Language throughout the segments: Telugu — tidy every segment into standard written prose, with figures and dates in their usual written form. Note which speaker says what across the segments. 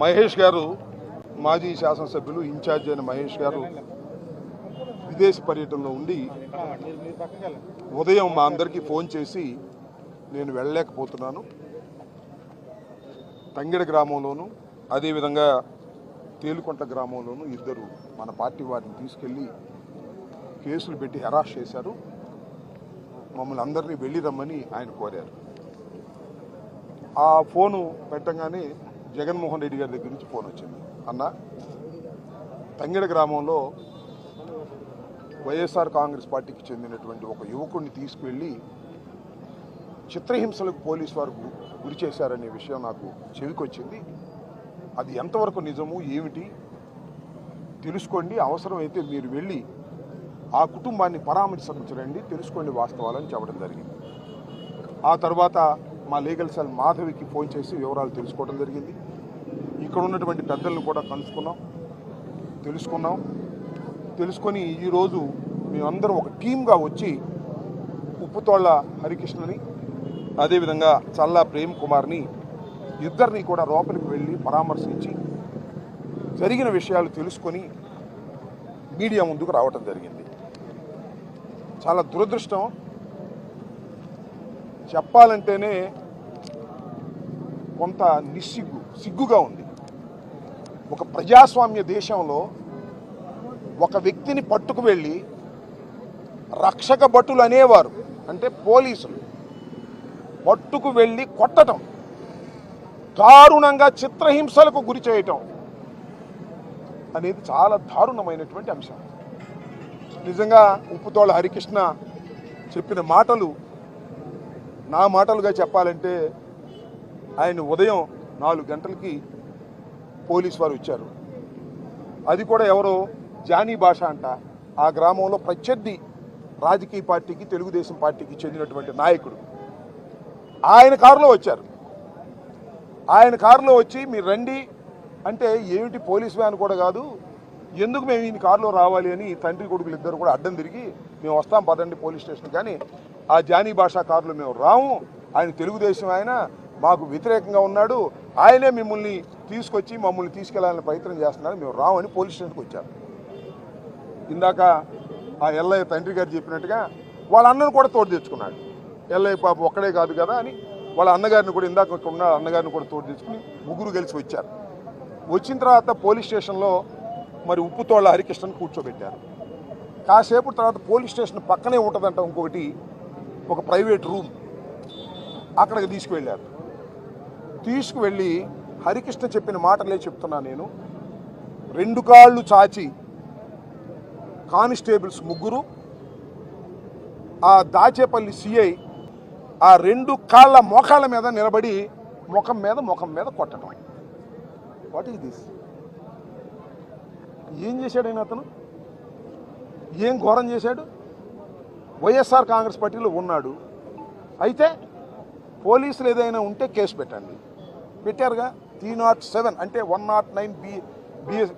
Speaker 1: మహేష్ గారు మాజీ శాసనసభ్యులు ఇన్ఛార్జ్ అయిన మహేష్ గారు విదేశీ పర్యటనలో ఉండి ఉదయం మా అందరికీ ఫోన్ చేసి నేను వెళ్ళలేకపోతున్నాను, తంగెడ గ్రామంలోను అదేవిధంగా తేలుకొంట గ్రామంలోను ఇద్దరు మన పార్టీ వారిని తీసుకెళ్ళి కేసులు పెట్టి హెరాస్ చేశారు, మమ్మల్ని అందరినీ వెళ్ళి రమ్మని ఆయన కోరారు. ఆ ఫోను పెట్టగానే జగన్మోహన్ రెడ్డి గారి దగ్గర నుంచి ఫోన్ వచ్చింది. అన్న, తంగెడ గ్రామంలో వైఎస్ఆర్ కాంగ్రెస్ పార్టీకి చెందినటువంటి ఒక యువకుడిని తీసుకువెళ్ళి చిత్రహింసలకు పోలీసు వారు గురి చేశారనే విషయం నాకు చెవికొచ్చింది. అది ఎంతవరకు నిజము ఏమిటి తెలుసుకోండి, అవసరమైతే మీరు వెళ్ళి ఆ కుటుంబాన్ని పరామర్శించండి, తెలుసుకోండి వాస్తవాలని చెప్పడం జరిగింది. ఆ తర్వాత మా లీగల్ సెల్ మాధవికి ఫోన్ చేసి వివరాలు తెలుసుకోవడం జరిగింది. ఇక్కడ ఉన్నటువంటి పెద్దలను కూడా తెలుసుకొని ఈరోజు మేమందరం ఒక టీమ్గా వచ్చి ఉప్పుతోళ్ల హరికృష్ణని అదేవిధంగా చల్లా ప్రేమ్ కుమార్ని ఇద్దరిని కూడా లోపలికి వెళ్ళి పరామర్శించి జరిగిన విషయాలు తెలుసుకొని మీడియా ముందుకు రావటం జరిగింది. చాలా దురదృష్టం, చెప్పాలంటేనే కొంత సిగ్గుగా ఉంది. ఒక ప్రజాస్వామ్య దేశంలో ఒక వ్యక్తిని పట్టుకు వెళ్ళి రక్షక భటులు అనేవారు, అంటే పోలీసులు పట్టుకు వెళ్ళి కొట్టడం, దారుణంగా చిత్రహింసలకు గురి చేయటం అనేది చాలా దారుణమైనటువంటి అంశం. నిజంగా ఉప్పుతోళ్ల హరికృష్ణ చెప్పిన మాటలు నా మాటలుగా చెప్పాలంటే, ఆయన ఉదయం 4 గంటలకి పోలీసు వారు వచ్చారు. అది కూడా ఎవరో జానీ భాష అంట, ఆ గ్రామంలో ప్రత్యర్థి రాజకీయ పార్టీకి తెలుగుదేశం పార్టీకి చెందినటువంటి నాయకుడు. ఆయన కారులో వచ్చారు. ఆయన కారులో వచ్చి మీరు రండి అంటే, ఏమిటి పోలీస్ వ్యాన్ కూడా కాదు, ఎందుకు మేము ఈయన కారులో రావాలి అని తండ్రి కొడుకులు ఇద్దరు కూడా అడ్డం తిరిగి మేము వస్తాం పదండి పోలీస్ స్టేషన్, కానీ ఆ జానీ భాషా కారులో మేము రాము, ఆయన తెలుగుదేశం ఆయన మాకు వ్యతిరేకంగా ఉన్నాడు, ఆయనే మిమ్మల్ని తీసుకొచ్చి మమ్మల్ని తీసుకెళ్లాలని ప్రయత్నం చేస్తున్నారు, మేము రామని పోలీస్ స్టేషన్కి వచ్చారు. ఇందాక ఆ ఎల్లయ్య తండ్రి గారు చెప్పినట్టుగా వాళ్ళ అన్నను కూడా తోడు తెచ్చుకున్నాడు. ఎల్లయ్య పాప ఒక్కడే కాదు కదా అని వాళ్ళ అన్నగారిని కూడా, ఇందాక ఉన్న అన్నగారిని కూడా తోడు తెచ్చుకుని ముగ్గురు కలిసి వచ్చారు. వచ్చిన తర్వాత పోలీస్ స్టేషన్లో మరి ఉప్పుతోళ్ల హరికృష్ణను కూర్చోబెట్టారు. కాసేపు తర్వాత పోలీస్ స్టేషన్ పక్కనే ఉంటుందంట ఇంకొకటి, ఒక ప్రైవేట్ రూమ్, అక్కడికి తీసుకువెళ్ళారు. తీసుకువెళ్ళి హరికృష్ణ చెప్పిన మాటలే చెప్తున్నా నేను. 2 కాళ్ళు చాచి కానిస్టేబుల్స్ ముగ్గురు, ఆ దాచేపల్లి సిఐ ఆ 2 కాళ్ళ మోకాళ్ళ మీద నిలబడి ముఖం మీద కొట్టడం. What is this? ఏం చేశాడు ఆయన? అతను ఏం ఘోరం చేశాడు? వైఎస్ఆర్ కాంగ్రెస్ పార్టీలో ఉన్నాడు, అయితే పోలీసులు ఏదైనా ఉంటే కేసు పెట్టండి. పెట్టారుగా 307 అంటే 109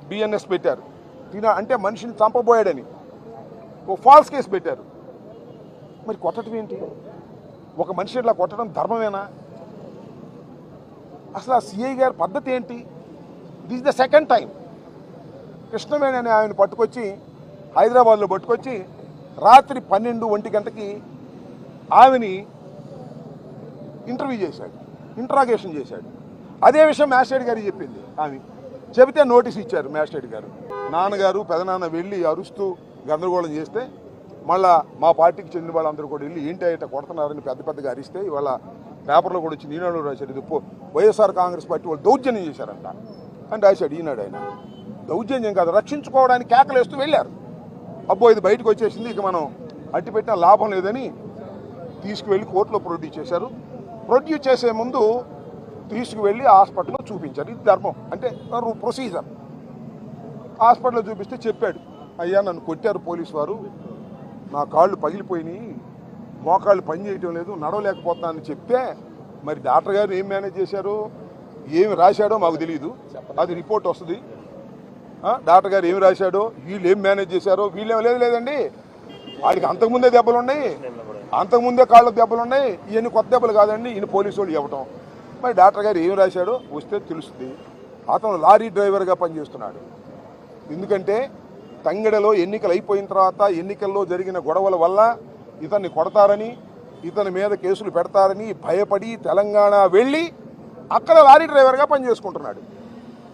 Speaker 1: బిఎన్ఎస్ పెట్టారు. అంటే మనిషిని చంపబోయాడని ఓ ఫాల్స్ కేసు పెట్టారు. మరి కొట్టడం ఏంటి? ఒక మనిషి ఇట్లా కొట్టడం ధర్మమేనా? అసలు ఆ సిఐ గారి పద్ధతి ఏంటి? This the second time Krishnaveni అనే ఆయన పట్టుకొచ్చి హైదరాబాద్లో పట్టుకొచ్చి రాత్రి 12-1 గంటకి ఆమెని ఇంట్రాగేషన్ చేశాడు. అదే విషయం మ్యాజిస్ట్రేట్ గారికి చెప్పింది. ఆమె చెబితే నోటీస్ ఇచ్చారు మ్యాజిస్ట్రేట్ గారు. నాన్నగారు పెదనాన్న వెళ్ళి అరుస్తూ గందరగోళం చేస్తే మళ్ళా మా పార్టీకి చెందిన వాళ్ళందరూ కూడా వెళ్ళి ఏంటి అయితే కొడుతున్నారని పెద్దగా అరిస్తే ఇవాళ పేపర్లో కూడా వచ్చి ఈనాడు రాశాడు, ఇది వైఎస్ఆర్ కాంగ్రెస్ పార్టీ వాళ్ళు దౌర్జన్యం చేశారంట అని రాశాడు ఈనాడు. ఆయన దౌర్జన్యం కాదు, రక్షించుకోవడానికి కేకలేస్తూ వెళ్ళారు. అబ్బో ఇది బయటకు వచ్చేసింది, ఇక మనం అట్టి పెట్టిన లాభం లేదని తీసుకువెళ్ళి కోర్టులో ప్రొడ్యూస్ చేశారు. ప్రొడ్యూస్ చేసే ముందు తీసుకువెళ్ళి హాస్పిటల్లో చూపించారు. ఇది ధర్మం, అంటే ప్రొసీజర్. హాస్పిటల్లో చూపిస్తే చెప్పాడు, అయ్యా నన్ను కొట్టారు పోలీసు వారు, నా కాళ్ళు పగిలిపోయినాయి, మోకాళ్ళు పని చేయటం లేదు, నడవలేకపోతున్నానని చెప్తే మరి డాక్టర్ గారు ఏం మేనేజ్ చేశారు, ఏమి రాశాడో మాకు తెలియదు, అది రిపోర్ట్ వస్తుంది. డాక్టర్ గారు ఏమి రాశాడో, వీళ్ళు ఏం మేనేజ్ చేశారో, వీళ్ళేం లేదండి, వాడికి అంతకుముందే దెబ్బలు ఉన్నాయి, అంతకుముందే కాళ్ళకు దెబ్బలు ఉన్నాయి, ఇవన్నీ కొత్త దెబ్బలు కాదండి, ఈయన పోలీసు వాళ్ళు ఇవ్వటం. మరి డాక్టర్ గారు ఏమి రాశాడో వస్తే తెలుస్తుంది. అతను లారీ డ్రైవర్గా పనిచేస్తున్నాడు. ఎందుకంటే తంగెడలో ఎన్నికలు అయిపోయిన తర్వాత ఎన్నికల్లో జరిగిన గొడవల వల్ల ఇతన్ని కొడతారని, ఇతని మీద కేసులు పెడతారని భయపడి తెలంగాణ వెళ్ళి అక్కడ లారీ డ్రైవర్గా పనిచేసుకుంటున్నాడు.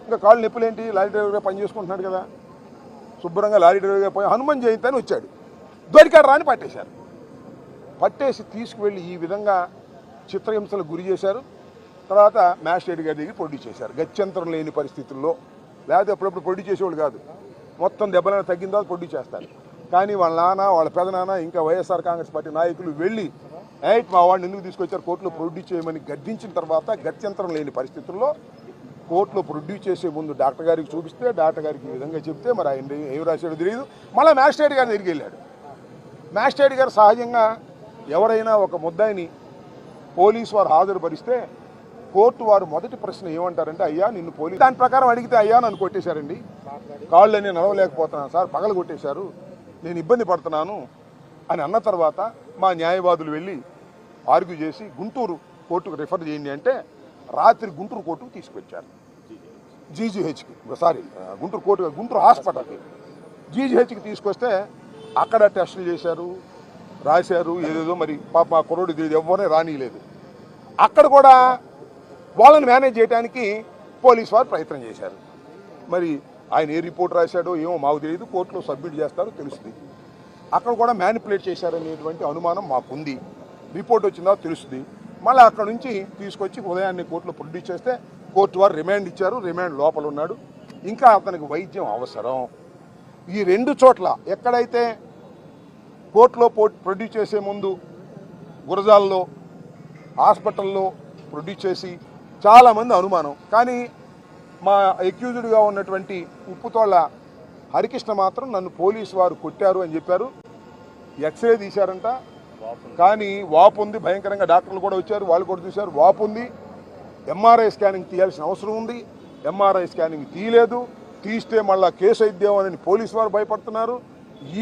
Speaker 1: ఇంకా కాళ్ళు నొప్పులేంటి, లారీ డ్రైవర్గా పనిచేసుకుంటున్నాడు కదా, శుభ్రంగా లారీ డ్రైవర్గా పోయి హనుమాన్ జయంతి అని వచ్చాడు. దొరికాడు రాని పట్టేశారు. పట్టేసి తీసుకువెళ్ళి ఈ విధంగా చిత్రహింసలకు గురి చేశారు. తర్వాత మ్యాజిస్ట్రేట్ గారి దగ్గర ప్రొడ్యూస్ చేశారు. గత్యంతరం లేని పరిస్థితుల్లో, లేకపోతే అప్పుడప్పుడు ప్రొడ్యూస్ చేసేవాళ్ళు కాదు, మొత్తం దెబ్బలను తగ్గిన తర్వాత ప్రొడ్యూస్ చేస్తారు. కానీ వాళ్ళ నాన్న, వాళ్ళ పెదనాన్న, ఇంకా వైఎస్ఆర్ కాంగ్రెస్ పార్టీ నాయకులు వెళ్ళి మా వాడిని ఎందుకు తీసుకొచ్చారు కోర్టులో ప్రొడ్యూస్ చేయమని గద్దించిన తర్వాత గత్యంతరం లేని పరిస్థితుల్లో కోర్టులో ప్రొడ్యూస్ చేసే ముందు డాక్టర్ గారికి చూపిస్తే డాక్టర్ గారికి ఈ విధంగా చెప్తే మరి ఆయన ఏం రాశాడో తెలియదు. మళ్ళీ మ్యాజిస్ట్రేట్ గారి దగ్గరికి వెళ్ళాడు. మ్యాజిస్ట్రేట్ గారు సహజంగా ఎవరైనా ఒక ముద్దాయిని పోలీసు వారు హాజరుపరిస్తే కోర్టు వారు మొదటి ప్రశ్న ఏమంటారంటే, అయ్యా నిన్ను పోలీసు దాని ప్రకారం అడిగితే, అయ్యా నన్ను కొట్టేశారండి, కాళ్ళని నడవలేకపోతున్నాను సార్, పగలు కొట్టేశారు, నేను ఇబ్బంది పడుతున్నాను అని అన్న తర్వాత మా న్యాయవాదులు వెళ్ళి ఆర్గ్యూ చేసి గుంటూరు కోర్టుకు రిఫర్ చేయండి అంటే రాత్రి గుంటూరు కోర్టుకు తీసుకొచ్చారు. జీజీహెచ్కి, సారీ గుంటూరు కోర్టు, గుంటూరు హాస్పిటల్కి జీజీహెచ్కి తీసుకొస్తే అక్కడ టెస్టులు చేశారు, రాశారు ఏదేదో. మరి పాప మా కుర్రోడు ఇది ఎవరినే రానియలేదు. అక్కడ కూడా వాళ్ళని మేనేజ్ చేయడానికి పోలీసు వారు ప్రయత్నం చేశారు. మరి ఆయన ఏ రిపోర్ట్ రాశాడో ఏమో మాకు తెలియదు, కోర్టులో సబ్మిట్ చేస్తారో తెలుస్తుంది. అక్కడ కూడా మ్యానిపులేట్ చేశారనేటువంటి అనుమానం మాకుంది. రిపోర్ట్ వచ్చిందో తెలుస్తుంది. మళ్ళీ అక్కడ నుంచి తీసుకొచ్చి ఉదయాన్నే కోర్టులో ప్రొడ్యూస్ చేస్తే కోర్టు వారు రిమాండ్ ఇచ్చారు. రిమాండ్ లోపల ఉన్నాడు. ఇంకా అతనికి వైద్యం అవసరం. ఈ రెండు చోట్ల ఎక్కడైతే కోర్టులో ప్రొడ్యూస్ చేసే ముందు గురజాల్లో హాస్పిటల్లో ప్రొడ్యూస్ చేసి చాలామంది అనుమానం, కానీ మా అక్యూజ్డ్గా ఉన్నటువంటి ఉప్పుతోళ్ళ హరికృష్ణ మాత్రం నన్ను పోలీసు వారు కొట్టారు అని చెప్పారు. ఎక్స్రే తీశారంట, కానీ వాపు ఉంది, భయంకరంగా డాక్టర్లు కూడా వచ్చారు, వాళ్ళు కూడా చూశారు, వాపు ఉంది. ఎంఆర్ఐ స్కానింగ్ తీయాల్సిన అవసరం ఉంది, ఎంఆర్ఐ స్కానింగ్ తీయలేదు. తీస్తే మళ్ళా కేసు అయిద్దామని పోలీసు వారు భయపడుతున్నారు.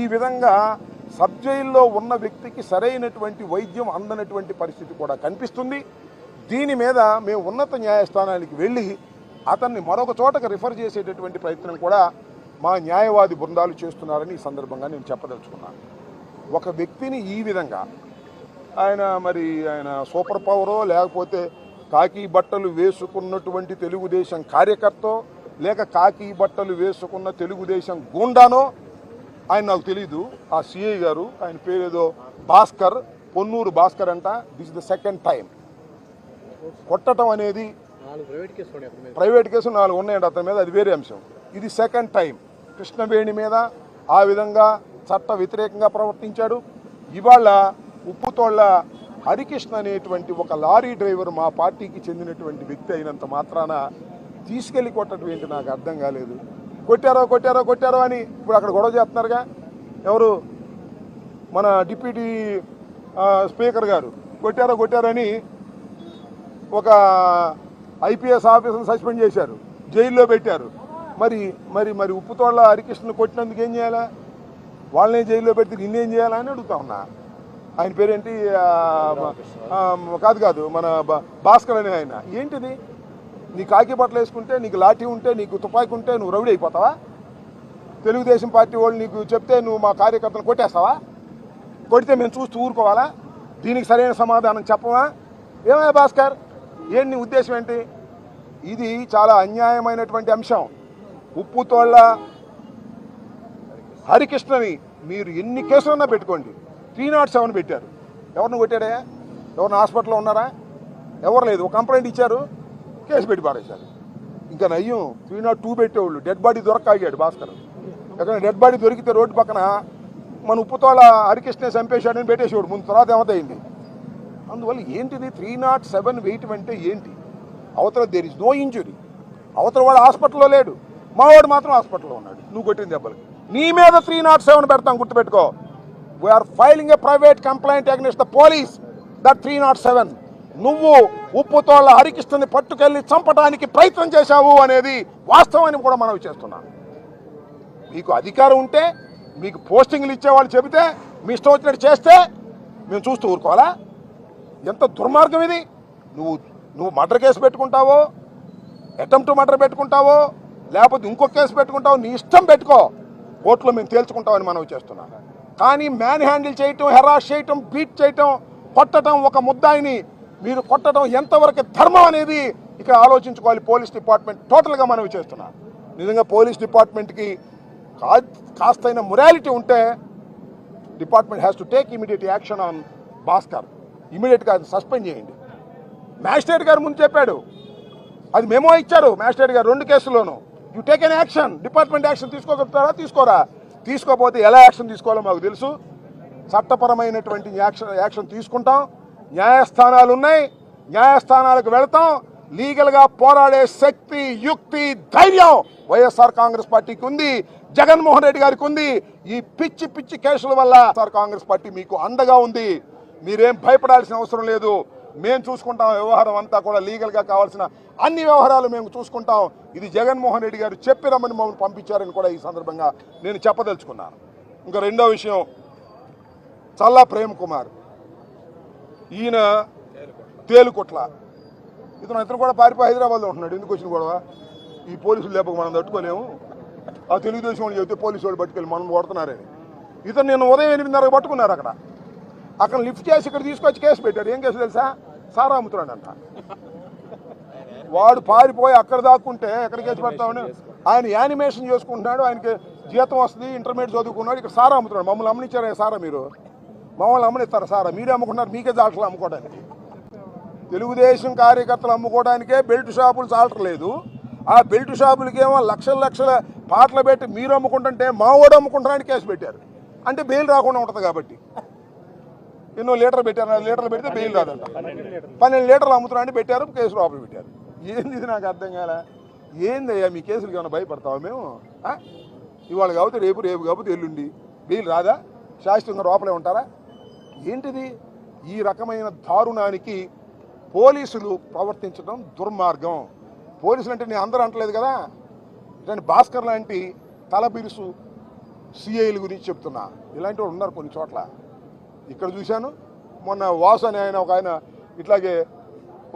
Speaker 1: ఈ విధంగా సబ్ జైల్లో ఉన్న వ్యక్తికి సరైనటువంటి వైద్యం అందనటువంటి పరిస్థితి కూడా కనిపిస్తుంది. దీని మీద మేము ఉన్నత న్యాయస్థానానికి వెళ్ళి అతన్ని మరొక చోటకు రిఫర్ చేసేటటువంటి ప్రయత్నం కూడా మా న్యాయవాది బృందాలు చేస్తున్నారని ఈ సందర్భంగా నేను చెప్పదలుచుకున్నాను. ఒక వ్యక్తిని ఈ విధంగా ఆయన సూపర్ పవరో, లేకపోతే కాకి బట్టలు వేసుకున్నటువంటి తెలుగుదేశం కార్యకర్తో, లేక కాకి బట్టలు వేసుకున్న తెలుగుదేశం గూండానో ఆయన నాకు తెలీదు. ఆ సిఐ గారు, ఆయన పేరేదో భాస్కర్, పొన్నూరు భాస్కర్ అంట. This is the second time కొట్టడం అనేది. ప్రైవేట్ కేసులు 4 ఉన్నాయండి అతని మీద, అది వేరే అంశం. ఇది సెకండ్ టైం కృష్ణవేణి మీద ఆ విధంగా చట్ట వ్యతిరేకంగా ప్రవర్తించాడు. ఇవాళ ఉప్పుతోళ్ళ హరికృష్ణ అనేటువంటి ఒక లారీ డ్రైవర్ మా పార్టీకి చెందినటువంటి వ్యక్తి అయినంత మాత్రాన తీసుకెళ్లి కొట్టడం ఏంటి నాకు అర్థం కాలేదు. కొట్టారో అని ఇప్పుడు అక్కడ గొడవ చేస్తున్నారుగా. ఎవరు, మన డిప్యూటీ స్పీకర్ గారు కొట్టారని ఒక ఐపీఎస్ ఆఫీసర్ని సస్పెండ్ చేశారు, జైల్లో పెట్టారు. మరి ఉప్పుతోళ్ళ హరికృష్ణను కొట్టినందుకు ఏం చేయాలా? వాళ్ళనే జైల్లో పెడితే నిన్నేం చేయాలా అని అడుగుతా ఉన్నా. ఆయన పేరేంటి, కాదు మన భాస్కర్ అనే ఆయన. ఏంటిది, నీ కాకి బట్టలు వేసుకుంటే, నీకు లాఠీ ఉంటే, నీకు తుపాకీ ఉంటే నువ్వు రౌడీ అయిపోతావా? తెలుగుదేశం పార్టీ వాళ్ళు నీకు చెప్తే నువ్వు మా కార్యకర్తలు కొట్టేస్తావా? కొడితే మేము చూస్తూ ఊరుకోవాలా? దీనికి సరైన సమాధానం చెప్పవా? ఏమయ్యా భాస్కర్, ఏంటి నీ ఉద్దేశం ఏంటి? ఇది చాలా అన్యాయమైనటువంటి అంశం. ఉప్పుతోళ్ళ హరికృష్ణని మీరు ఎన్ని కేసులన్నా పెట్టుకోండి. 307 పెట్టారు. ఎవరిని కొట్టాడా? ఎవరిని హాస్పిటల్లో ఉన్నారా? ఎవరు లేదు. ఒక కంప్లైంట్ ఇచ్చారు, కేసు పెట్టి పారేశారు. ఇంకా నయ్యం 302 పెట్టేవాళ్ళు. డెడ్ బాడీ దొరకాగాడు భాస్కర్. ఎక్కడ డెడ్ బాడీ దొరికితే రోడ్డు పక్కన మన ఉప్పుతోళ్ళ హరికృష్ణ చంపేశాడని పెట్టేసేవాడు ముందు. తర్వాత ఏమవుతాయింది? అందువల్ల ఏంటిది 307 వేయటం అంటే ఏంటి? అవతల దేర్ ఇస్ నో ఇంజురీ. అవతల వాడు హాస్పిటల్లో లేడు, మావాడు మాత్రం హాస్పిటల్లో ఉన్నాడు. నువ్వు కొట్టిన దెబ్బలకి నీ మీద 307 పెడతాం, గుర్తుపెట్టుకో. We are filing a private complaint against the police that 307. నువ్వు ఉప్పుతోళ్ళ హరికృష్ణని పట్టుకెళ్ళి చంపడానికి ప్రయత్నం చేశావు అనేది వాస్తవాన్ని కూడా మనం చేస్తున్నాం. మీకు అధికారం ఉంటే, మీకు పోస్టింగ్లు ఇచ్చేవాళ్ళు చెబితే మీ ఇష్టం వచ్చినట్టు చేస్తే మేము చూస్తూ ఊరుకోవాలా? ఎంత దుర్మార్గం ఇది! నువ్వు మర్డర్ కేసు పెట్టుకుంటావో, అటెంప్ట్ మర్డర్ పెట్టుకుంటావో లేకపోతే ఇంకో కేసు పెట్టుకుంటావో నీ ఇష్టం పెట్టుకో, కోర్టులో మేము తేల్చుకుంటామని మనం చేస్తున్నాం. కానీ మ్యాన్ హ్యాండిల్ చేయటం, హెరాస్ చేయటం, బీట్ చేయటం, కొట్టడం, ఒక ముద్దాయిని మీరు కొట్టడం ఎంతవరకు ధర్మం అనేది ఇక్కడ ఆలోచించుకోవాలి పోలీస్ డిపార్ట్మెంట్ టోటల్గా మనం చేస్తున్నాం. నిజంగా పోలీస్ డిపార్ట్మెంట్కి కాస్తైన మొరాలిటీ ఉంటే department has to take immediate action on Bhaskar. ఇమీడియట్గా సస్పెండ్ చేయండి. మ్యాజిస్ట్రేట్ గారు ముందు చెప్పాడు, అది మెమో ఇచ్చారు మ్యాజిస్ట్రేట్ గారు 2 కేసుల్లోనూ. You take an action. Department action తీసుకోగలుగుతారా? తీసుకోరా? తీసుకోకపోతే ఎలా యాక్షన్ తీసుకోవాలో మాకు తెలుసు. చట్టపరమైనటువంటి యాక్షన్ తీసుకుంటాం. న్యాయస్థానాలు ఉన్నాయి, న్యాయస్థానాలకు వెళతాం. లీగల్గా పోరాడే శక్తి, యుక్తి, ధైర్యం వైఎస్ఆర్ కాంగ్రెస్ పార్టీకి ఉంది, జగన్మోహన్ రెడ్డి గారికి ఉంది. ఈ పిచ్చి పిచ్చి కేసుల వల్ల వైఎస్ఆర్ కాంగ్రెస్ పార్టీ మీకు అండగా ఉంది. మీరేం భయపడాల్సిన అవసరం లేదు. మేము చూసుకుంటాం. వ్యవహారం అంతా కూడా లీగల్గా కావాల్సిన అన్ని వ్యవహారాలు మేము చూసుకుంటాం. ఇది జగన్మోహన్ రెడ్డి గారు చెప్పిరమ్మని మమ్మల్ని పంపించారని కూడా ఈ సందర్భంగా నేను చెప్పదలుచుకున్నాను. ఇంకా రెండో విషయం, చల్లా ప్రేమ్ కుమార్, ఈయన తేలుకొట్ల, ఇతను కూడా పారిపోయి హైదరాబాద్లో ఉంటున్నాడు. ఎందుకు వచ్చిన గొడవ? ఈ పోలీసులు లేపక మనం తట్టుకోలేము. ఆ తెలుగుదేశం వాళ్ళు చెబితే పోలీసు వాళ్ళు పట్టుకెళ్ళి మనం కొడుతున్నారని ఇతను నేను ఉదయం 8:30 పట్టుకున్నారు. అక్కడ లిఫ్ట్ చేసి ఇక్కడ తీసుకొచ్చి కేసు పెట్టారు. ఏం కేసు తెలుసా? సారా అమ్ముతున్నాడంట. వాడు పారిపోయి అక్కడ దాక్కుంటే ఎక్కడ కేసు పెడతామని ఆయన యానిమేషన్ చేసుకుంటున్నాడు. ఆయనకి జీతం వస్తుంది, ఇంటర్మీడియట్ చదువుకున్నాడు. ఇక్కడ సారా అమ్ముతున్నాడు. మమ్మల్ని అమ్మనిచ్చారా సారా? మీరు మమ్మల్ని అమ్మనిస్తారా సారా? మీరే అమ్ముకుంటున్నారు. మీకే జాటలు అమ్ముకోవడానికి. తెలుగుదేశం కార్యకర్తలు అమ్ముకోవడానికే బెల్ట్ షాపులు చాలట్లేదు. ఆ బెల్ట్ షాపులకేమో లక్షల లక్షల పాటలు పెట్టి మీరు అమ్ముకుంటుంటే మా వాడు అమ్ముకుంటారని కేసు పెట్టారు. అంటే బెయిల్ రాకుండా ఉంటుంది కాబట్టి. ఎన్నో లీటర్లు పెట్టారు, లీటర్లు పెడితే బెయిల్ రాదంట. 12 లీటర్లు అమ్ముతున్నారని పెట్టారు, కేసు లోపల పెట్టారు. ఏంది ఇది? నాకు అర్థం కాలే. ఏందయ్యా మీ కేసులకి ఏమైనా భయపడతావా మేము? ఇవాళ కాబట్టి రేపు, రేపు కాబట్టి ఎల్లుండి బెయిల్ రాదా? శాశ్వతంగా లోపలే ఉంటారా? ఏంటిది? ఈ రకమైన దారుణానికి పోలీసులు ప్రవర్తించడం దుర్మార్గం. పోలీసులు అంటే నేను అందరూ అంటలేదు కదా. ఇలాంటి భాస్కర్ లాంటి తలబిరుసు సిఐల గురించి చెప్తున్నా. ఇలాంటి వాళ్ళు ఉన్నారు కొన్ని చోట్ల. ఇక్కడ చూశాను మొన్న వాసు అని ఒక ఆయన ఇట్లాగే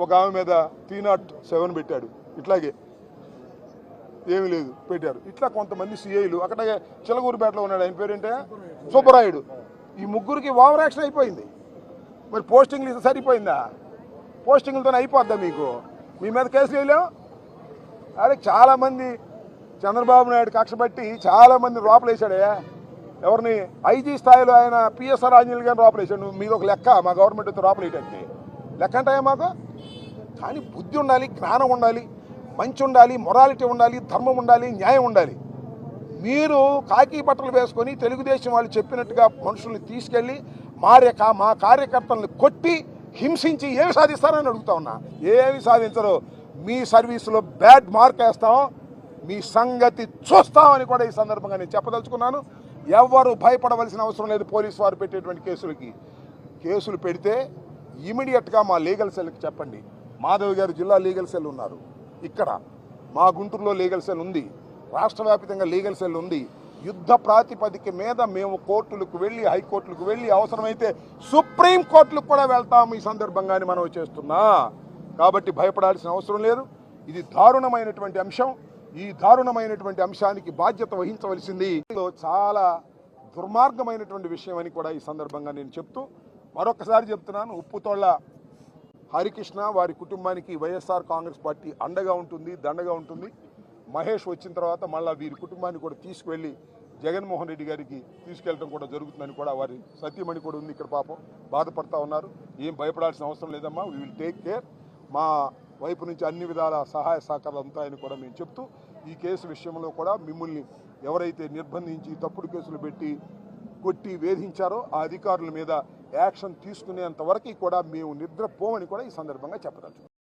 Speaker 1: ఒక ఆమె మీద 307 పెట్టాడు. ఇట్లాగే ఏమీ లేదు పెట్టారు. ఇట్లా కొంతమంది సిఐలు అక్కడ చిలగూరుపేటలో ఉన్నాడు. ఆయన పేరేంటే సుబ్బరాయుడు. ఈ ముగ్గురికి ఓవర్ యాక్షన్ అయిపోయింది. మరి పోస్టింగ్లు ఇది సరిపోయిందా? పోస్టింగ్లతో అయిపోద్దా మీకు? మీ మీద కేసులు వేయలేం. అదే చాలామంది చంద్రబాబు నాయుడు కక్షపట్టి చాలామంది లోపలేశాడే. ఎవరిని? ఐజీ స్థాయిలో ఆయన పిఎస్ఆర్ ఆంజనేయులు గారిని లోపలేశాడు. మీద ఒక లెక్క మా గవర్నమెంట్ లోపలేటంటే లెక్క అంటాయా మాకు? కానీ బుద్ధి ఉండాలి, జ్ఞానం ఉండాలి, మంచి ఉండాలి, మొరాలిటీ ఉండాలి, ధర్మం ఉండాలి, న్యాయం ఉండాలి. మీరు కాకి బట్టలు వేసుకొని తెలుగుదేశం వాళ్ళు చెప్పినట్టుగా మనుషుల్ని తీసుకెళ్ళి మా కార్యకర్తలను కొట్టి హింసించి ఏమి సాధిస్తారని అడుగుతా ఉన్నా. ఏమి సాధించరు. మీ సర్వీసులో బ్యాడ్ మార్క్ వేస్తాం, మీ సంగతి చూస్తామని కూడా ఈ సందర్భంగా నేను చెప్పదలుచుకున్నాను. ఎవరు భయపడవలసిన అవసరం లేదు. పోలీసు వారు పెట్టేటువంటి కేసులు పెడితే ఇమీడియట్గా మా లీగల్ సెల్కి చెప్పండి. మాధవ్ గారు జిల్లా లీగల్ సెల్ ఉన్నారు. ఇక్కడ మా గుంటూరులో లీగల్ సెల్ ఉంది, రాష్ట్ర వ్యాప్తంగా లీగల్ సెల్ ఉంది. యుద్ధ ప్రాతిపదిక మీద మేము కోర్టులకు వెళ్ళి, హైకోర్టులకు వెళ్ళి, అవసరమైతే సుప్రీం కోర్టులకు కూడా వెళ్తాము ఈ సందర్భంగానే మనం చేస్తున్నా. కాబట్టి భయపడాల్సిన అవసరం లేదు. ఇది దారుణమైనటువంటి అంశం. ఈ దారుణమైనటువంటి అంశానికి బాధ్యత వహించవలసింది చాలా దుర్మార్గమైనటువంటి విషయం అని కూడా ఈ సందర్భంగా నేను చెప్తూ మరొకసారి చెప్తున్నాను. ఉప్పుతోళ్ల హరికృష్ణ వారి కుటుంబానికి వైఎస్ఆర్ కాంగ్రెస్ పార్టీ అండగా ఉంటుంది, దండగా ఉంటుంది. మహేష్ వచ్చిన తర్వాత మళ్ళీ వీరి కుటుంబాన్ని కూడా తీసుకువెళ్ళి జగన్మోహన్ రెడ్డి గారికి తీసుకెళ్ళడం కూడా జరుగుతుందని కూడా వారి సత్యమణి కూడా ఉంది. ఇక్కడ పాపం బాధపడతా ఉన్నారు. ఏం భయపడాల్సిన అవసరం లేదమ్మా, వీ విల్ టేక్ కేర్. మా వైపు నుంచి అన్ని విధాల సహాయ సహకారాలు ఉంటాయని కూడా మేము చెప్తూ, ఈ కేసు విషయంలో కూడా మిమ్మల్ని ఎవరైతే నిర్బంధించి తప్పుడు కేసులు పెట్టి కొట్టి వేధించారో ఆ అధికారుల మీద యాక్షన్ తీసుకునేంత వరకు కూడా మేము నిద్రపోమని కూడా ఈ సందర్భంగా చెప్పదలుచుకున్నాం.